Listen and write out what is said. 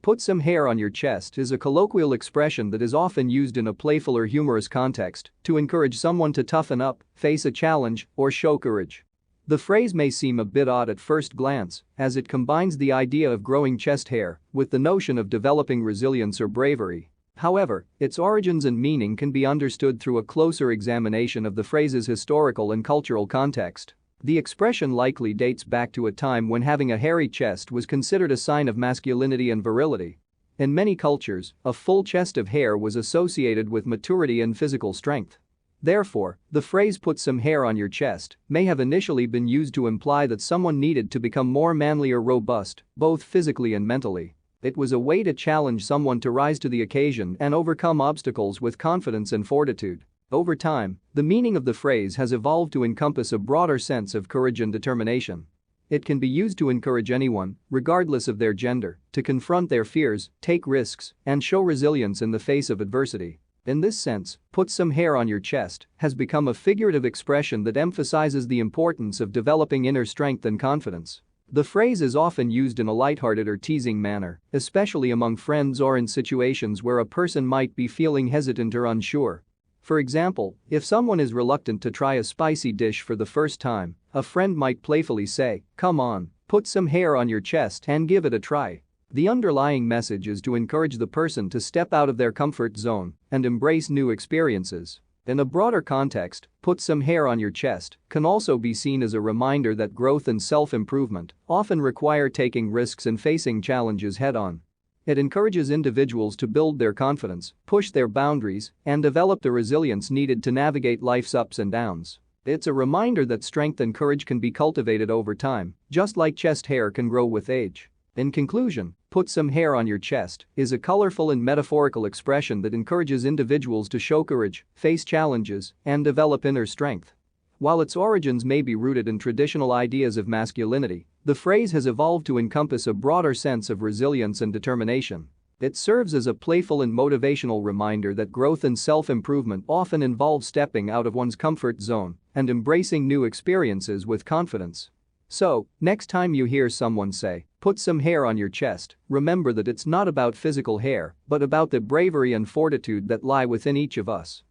Put some hair on your chest is a colloquial expression that is often used in a playful or humorous context to encourage someone to toughen up, face a challenge, or show courage. The phrase may seem a bit odd at first glance, as it combines the idea of growing chest hair with the notion of developing resilience or bravery. However, its origins and meaning can be understood through a closer examination of the phrase's historical and cultural context. The expression likely dates back to a time when having a hairy chest was considered a sign of masculinity and virility. In many cultures, a full chest of hair was associated with maturity and physical strength. Therefore, the phrase "put some hair on your chest" may have initially been used to imply that someone needed to become more manly or robust, both physically and mentally. It was a way to challenge someone to rise to the occasion and overcome obstacles with confidence and fortitude. Over time, the meaning of the phrase has evolved to encompass a broader sense of courage and determination. It can be used to encourage anyone, regardless of their gender, to confront their fears, take risks, and show resilience in the face of adversity. In this sense, "put some hair on your chest" has become a figurative expression that emphasizes the importance of developing inner strength and confidence. The phrase is often used in a lighthearted or teasing manner, especially among friends or in situations where a person might be feeling hesitant or unsure. For example, if someone is reluctant to try a spicy dish for the first time, a friend might playfully say, "Come on, put some hair on your chest and give it a try." The underlying message is to encourage the person to step out of their comfort zone and embrace new experiences. In a broader context, "put some hair on your chest" can also be seen as a reminder that growth and self-improvement often require taking risks and facing challenges head-on. It encourages individuals to build their confidence, push their boundaries, and develop the resilience needed to navigate life's ups and downs. It's a reminder that strength and courage can be cultivated over time, just like chest hair can grow with age. In conclusion, "put some hair on your chest" is a colorful and metaphorical expression that encourages individuals to show courage, face challenges, and develop inner strength. While its origins may be rooted in traditional ideas of masculinity, the phrase has evolved to encompass a broader sense of resilience and determination. It serves as a playful and motivational reminder that growth and self-improvement often involve stepping out of one's comfort zone and embracing new experiences with confidence. So, next time you hear someone say, "put some hair on your chest," remember that it's not about physical hair, but about the bravery and fortitude that lie within each of us.